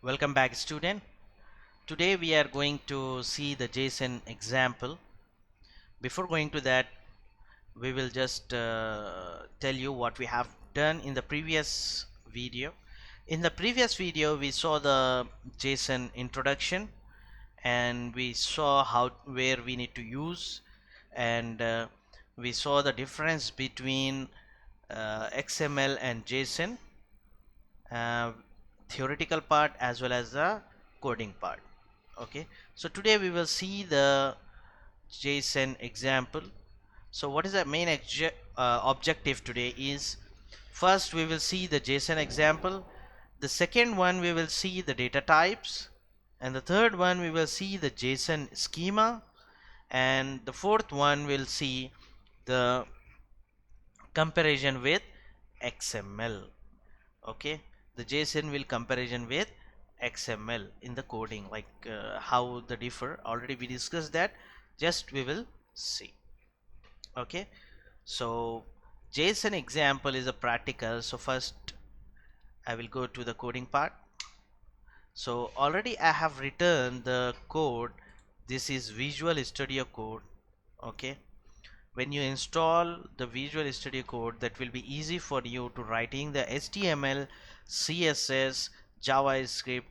Welcome back, student. Today we are going to see the JSON example. Before going to that, we will just tell you what we have done in the previous video. In the previous video, we saw the JSON introduction and we saw where we need to use, and we saw the difference between XML and JSON, uh, theoretical part as well as the coding part. Okay, so today we will see the JSON example. So what is the main objective today is, first we will see the JSON example, the second one we will see the data types, and the third one we will see the JSON schema, and the fourth one will see the comparison with XML. Okay, the JSON will comparison with XML in the coding, like how the differ. Already we discussed that, just we will see. Okay, so JSON example is a practical. So first I will go to the coding part. So already I have written the code. This is Visual Studio Code. Okay, when you install the Visual Studio Code, that will be easy for you to writing the HTML, CSS, JavaScript,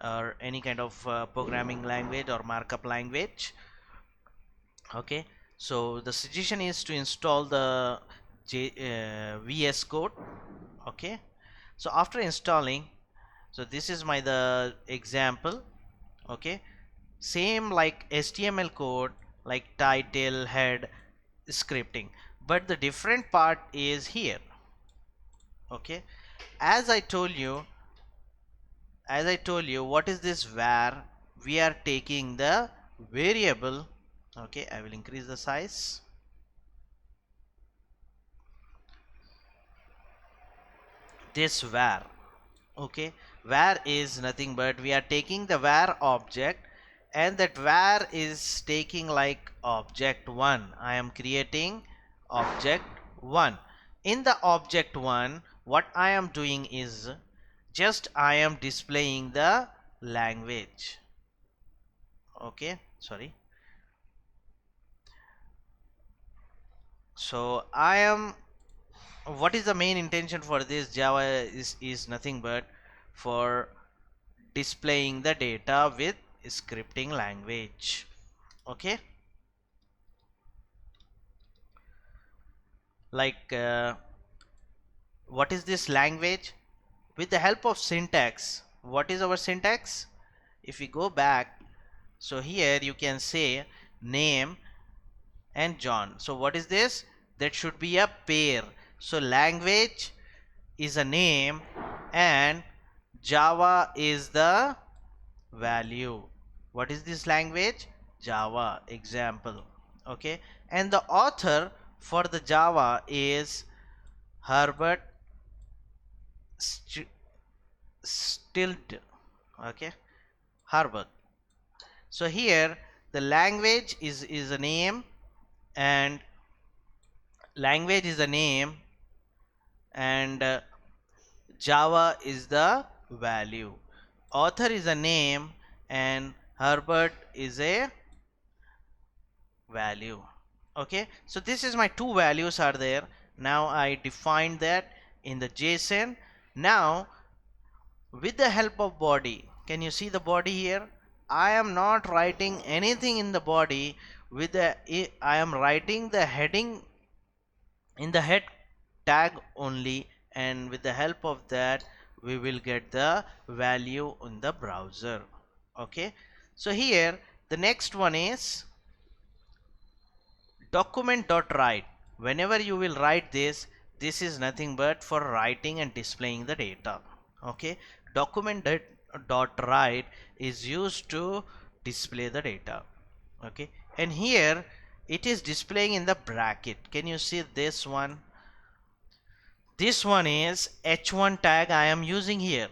or any kind of programming language or markup language. Okay, so the suggestion is to install the VS Code. Okay, so after installing, so this is the example. Okay, same like HTML code, like title, head, scripting, but the different part is here. Okay, as I told you, what is this var? We are taking the variable. Okay, I will increase the size. This var. Okay, var is nothing but we are taking the var object, and that var is taking like object 1. I am creating object 1. In the object 1, what I am doing is just I am displaying the language. Okay, sorry. So I am, what is the main intention for this Java is nothing but for displaying the data with scripting language. Okay, like what is this language? With the help of syntax, what is our syntax? If we go back, so here you can say name and John. So what is this? That should be a pair. So language is a name and Java is the value. What is this language? Java example. Okay, and the author for the Java is Herbert Stilt. Okay, Herbert. So here the language is a name, and language is a name, and Java is the value. Author is a name and Herbert is a value. Okay, so this is my two values are there. Now I defined that in the JSON. Now with the help of body, can you see the body here? I am not writing anything in the body. With the I am writing the heading in the head tag only, and with the help of that we will get the value in the browser. Okay, so here the next one is document.write. Whenever you will write this, this is nothing but for writing and displaying the data. Okay, document.write is used to display the data. Okay, and here it is displaying in the bracket. Can you see this one? This one is h1 tag I am using here.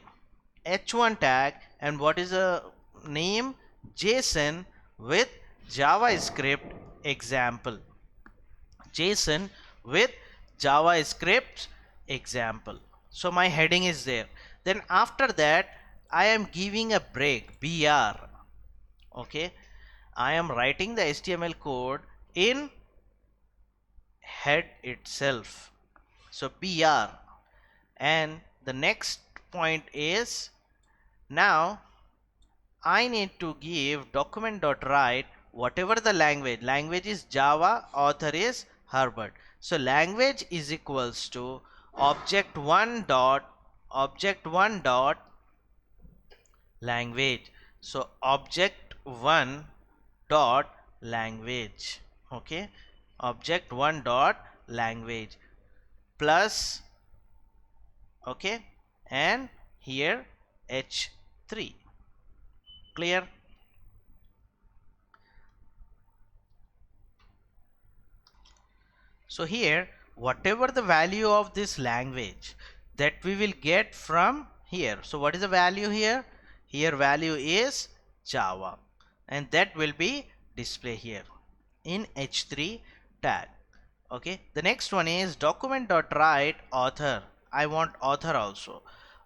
H1 tag, and what is the name? JSON with JavaScript example. JSON with JavaScript example. So my heading is there. Then after that, I am giving a break br. Okay, I am writing the HTML code in head itself, so br. And the next point is, now I need to give document.write whatever the language is Java, author is Herbert. So language is equals to object1 dot language. So object1 dot language. Okay, object1 dot language plus, okay, and here h3. Clear? So here, whatever the value of this language that we will get from here. So what is the value here? Here value is Java, and that will be display here in h3 tag. Okay, the next one is document.write author. I want author also.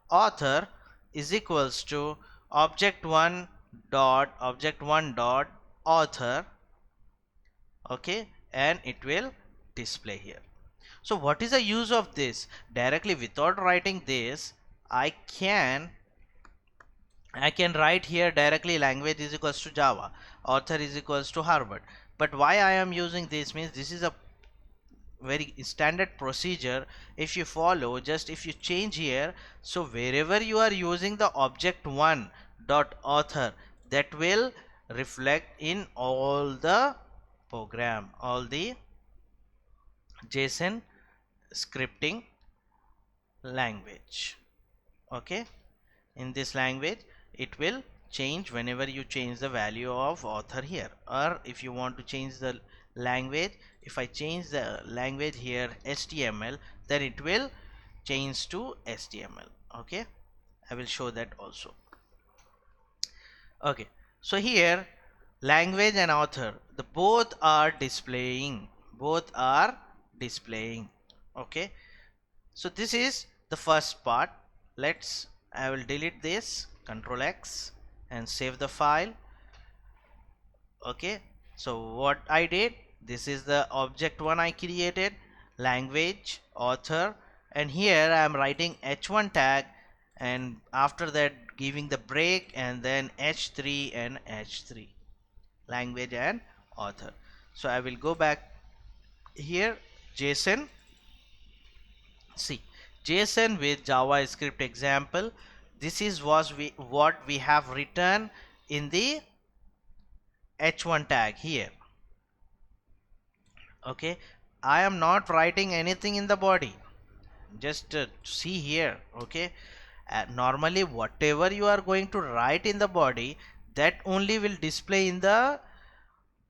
Author is equals to object1 dot author. Okay, and it will display here. So what is the use of this? Directly without writing this, I can write here directly language is equals to Java, author is equals to Harvard. But why I am using this means this is a very standard procedure. If you follow, just if you change here, so wherever you are using the object1 dot author, that will reflect in all the program, all the JSON scripting language. Okay, in this language it will change whenever you change the value of author here. Or if you want to change the language, if I change the language here HTML, then it will change to HTML. Okay, I will show that also. Okay, so here language and author, the both are displaying. Okay, so this is the first part. I will delete this, Control X, and save the file. Okay, so what I did, this is the object1 I created, language, author, and here I am writing h1 tag, and after that giving the break, and then h3 and h3, language and author. So I will go back here, JSON. See, JSON with JavaScript example. This is what we have written in the h1 tag here. Okay, I am not writing anything in the body. Just see here. Okay, normally whatever you are going to write in the body, that only will display in the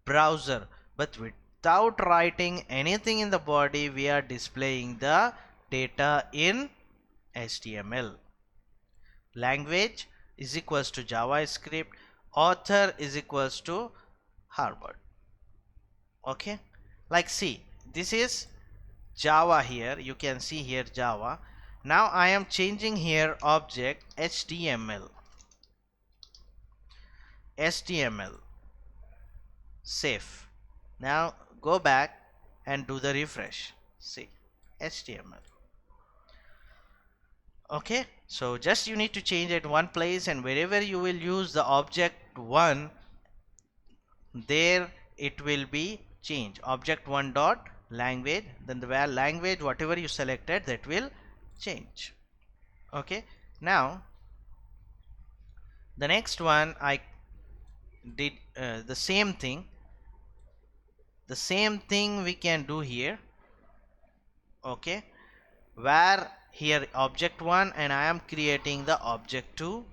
browser, but without writing anything in the body, we are displaying the data in HTML. Language is equals to JavaScript, author is equals to Harvard. Okay, like see, this is Java here. You can see here Java. Now I am changing here object HTML safe. Now go back and do the refresh. See, HTML. Okay, so just you need to change it one place, and wherever you will use the object1, there it will be changed. Object1 dot language, then the language whatever you selected, that will change. Okay, now the next one I did the same thing we can do here. Okay, where here object1 and I am creating the object2.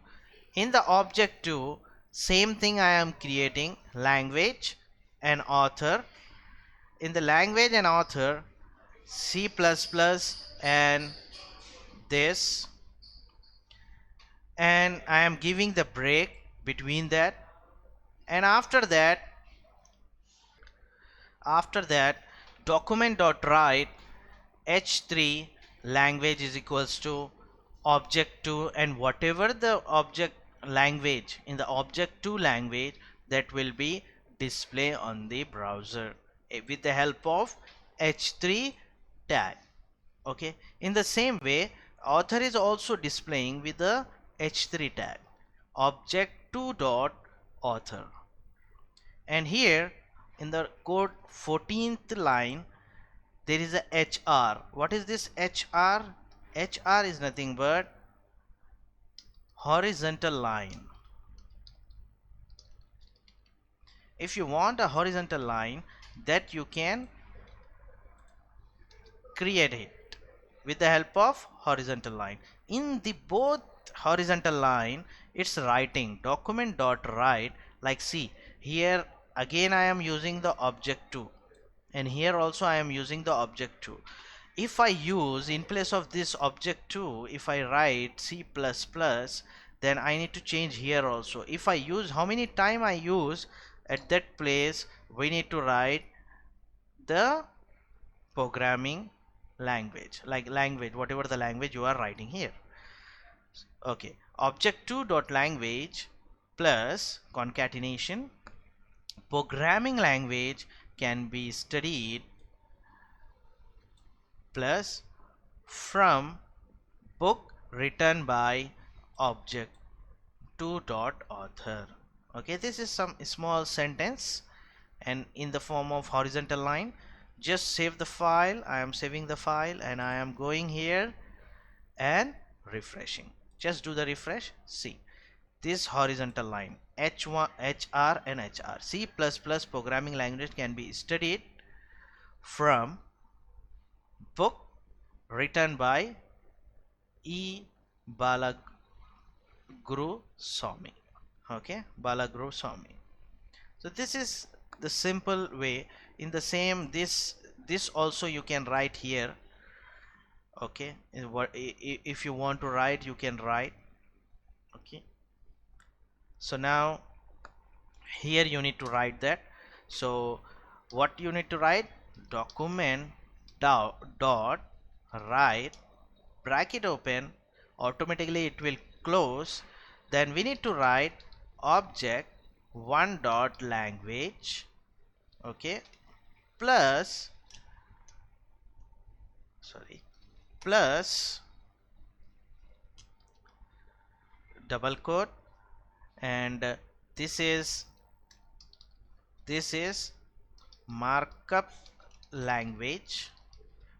In the object2, same thing I am creating language and author. In the language and author, C++ and this, and I am giving the break between that. And after that document.write h3 language is equals to object2, and whatever the object language in the object2 language, that will be display on the browser with the help of h3 tag. Okay, in the same way, author is also displaying with the h3 tag, object2 dot author. And here in the code 14th line, there is a hr. What is this hr? Hr is nothing but horizontal line. If you want a horizontal line, that you can create it with the help of horizontal line. In the both horizontal line, it's writing document dot write, like see here again I am using the object2, and here also I am using the object2. If I use in place of this object2, if I write C++, then I need to change here also. If I use, how many time I use, at that place we need to write the programming language, like language, whatever the language you are writing here. Okay, object2 dot language plus concatenation programming language can be studied plus from book written by object2 dot author. Okay, this is some small sentence and in the form of horizontal line. Just save the file. I am saving the file and I am going here and refreshing. Just do the refresh. See this horizontal line h1 hr and hr. C++ programming language can be studied from book written by E. Balaguru Swami. Okay, Balaguru Swami. So this is the simple way. In the same, this also you can write here. Okay, if you want to write, you can write. Okay, so now here you need to write that. So what you need to write? Document dot write, bracket open, automatically it will close. Then we need to write object one dot language, okay, plus plus double quote, and this is markup language.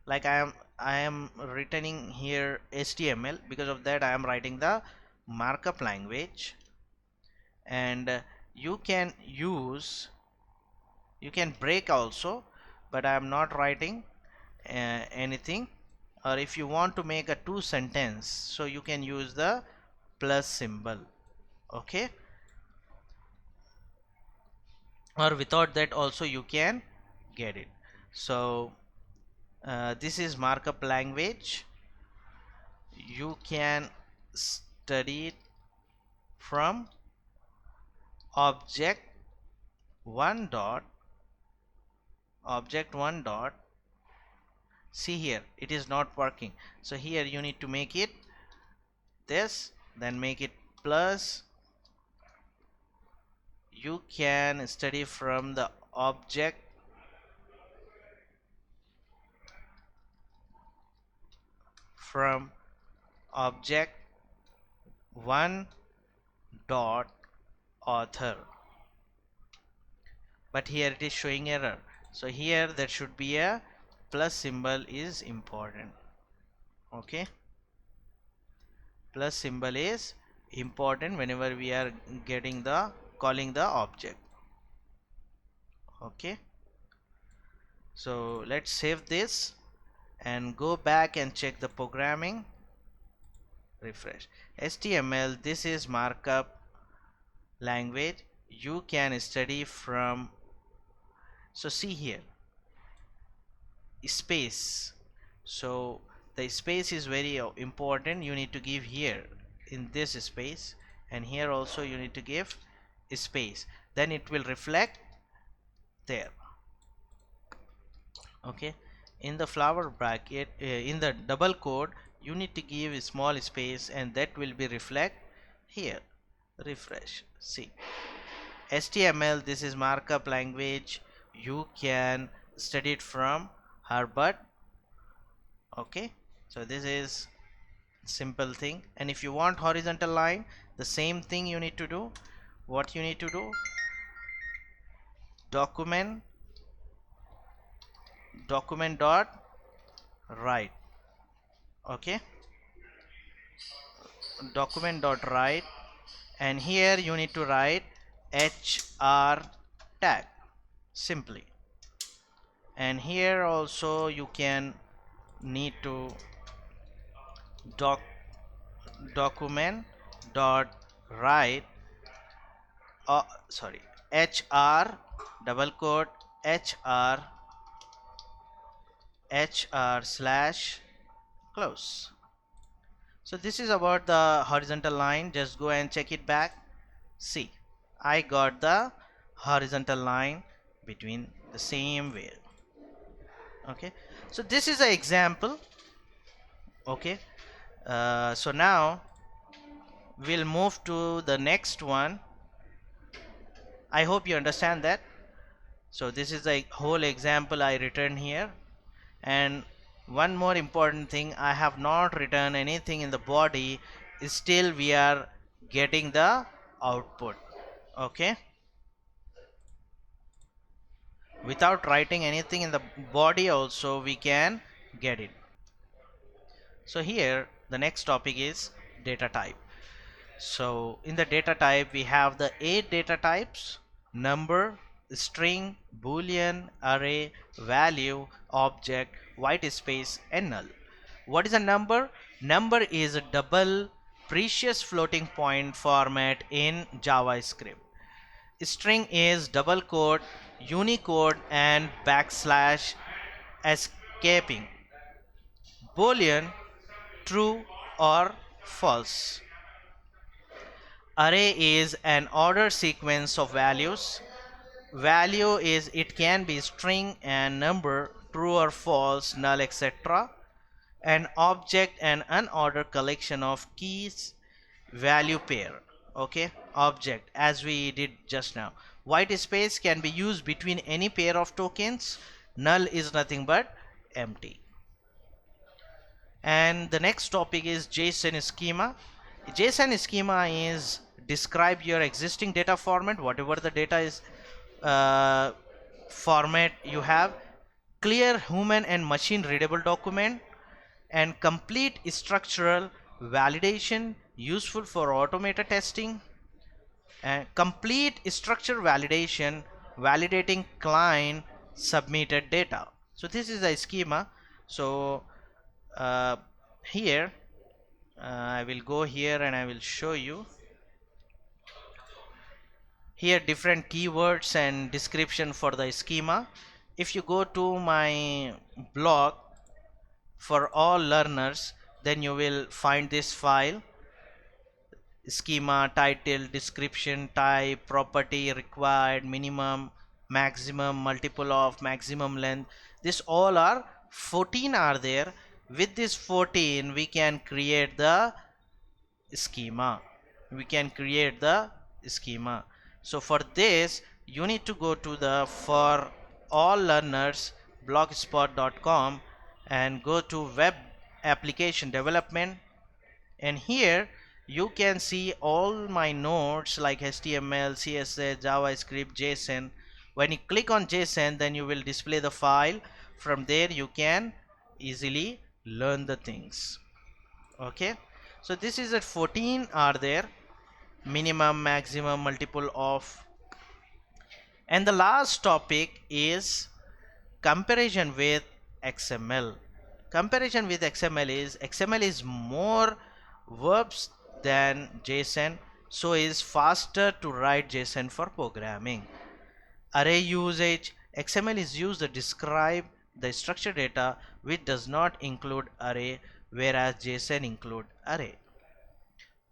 Like I am returning here HTML, because of that I am writing the markup language. And you can break also, but I am not writing anything. Or if you want to make a two sentence, so you can use the plus symbol. Okay, or without that also you can get it. So this is markup language. You can study it from object one dot see here it is not working, so here you need to make it this, then make it plus. You can study from the object one dot author, but here it is showing error. So here there should be a plus symbol is important. Okay, plus symbol is important whenever we are getting the calling the object. Okay, so let's save this and go back and check the programming. Refresh. HTML, this is markup language. You can study from, so see here space, so the space is very important. You need to give here in this space, and here also you need to give space, then it will reflect there. Okay, in the flower bracket in the double quote you need to give a small space, and that will be reflect here. Refresh. See, HTML, this is markup language. You can study it from Harvard. Okay, so this is simple thing. And if you want horizontal line, the same thing you need to do. What you need to do, document dot write. Okay, document dot write, and here you need to write HR tag simply. And here also you can need to document dot write, sorry, HR double quote HR slash close. So this is about the horizontal line. Just go and check it back. See, I got the horizontal line between the same way. Okay, so this is an example. Okay, so now we'll move to the next one. I hope you understand that. So this is a whole example I written here. And one more important thing, I have not written anything in the body, still we are getting the output. Okay, without writing anything in the body also we can get it. So here the next topic is data type. So in the data type we have the 8 data types: number, string, boolean, array, value, object, white space, and null. What is a number? Number is a double precious floating point format in JavaScript. String is double quote, Unicode, and backslash escaping. Boolean, true or false. Array is an ordered sequence of values. Value is, it can be string and number, true or false, null, etc. An object, an unordered collection of keys, value pair. Okay, object, as we did just now. White space can be used between any pair of tokens. Null is nothing but empty. And the next topic is JSON schema. JSON schema is describe your existing data format, whatever the data is format you have. Clear human and machine readable document, and complete structural validation, useful for automated testing. And complete structure validation, validating client submitted data. So this is a schema. So uh, here I will go here and I will show you here different keywords and description for the schema. If you go to my blog for all learners, then you will find this file: schema, title, description, type, property, required, minimum, maximum, multiple of, maximum length. This all are 14 are there. With this 14 we can create the schema. So for this you need to go to the for all learners blogspot.com and go to web application development, and here you can see all my nodes like HTML, CSS, JavaScript, JSON. When you click on JSON, then you will display the file. From there you can easily learn the things. Okay, so this is at 14 are there: minimum, maximum, multiple of. And the last topic is comparison with XML. Comparison with XML is more verbs than JSON, so is faster to write JSON for programming. Array usage: XML is used to describe the structured data which does not include array, whereas JSON include array.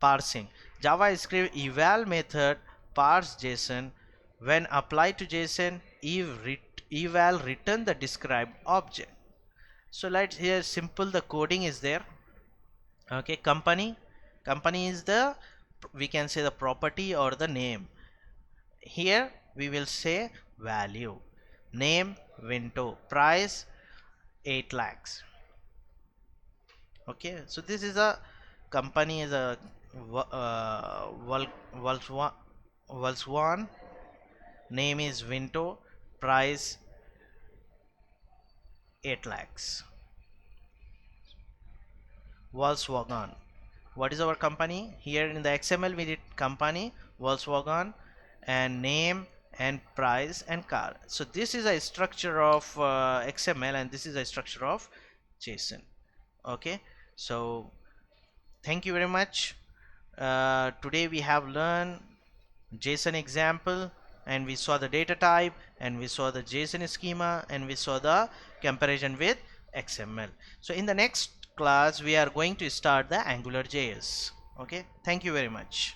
Parsing: JavaScript eval method parse JSON. When applied to JSON, eval return the described object. So let's here simple the coding is there. Okay, company is the, we can say, the property or the name. Here we will say value, name Vinto, price 8 lakhs. Okay, so this is a company is a Volkswagen, name is Vinto, price 8 lakhs. Volkswagen, what is our company? Here in the XML we did company Volkswagen and name and price and car. So this is a structure of XML, and this is a structure of JSON. Okay, so thank you very much. Today we have learned JSON example, and we saw the data type, and we saw the JSON schema, and we saw the comparison with XML. So in the next class we are going to start the AngularJS. Okay, thank you very much.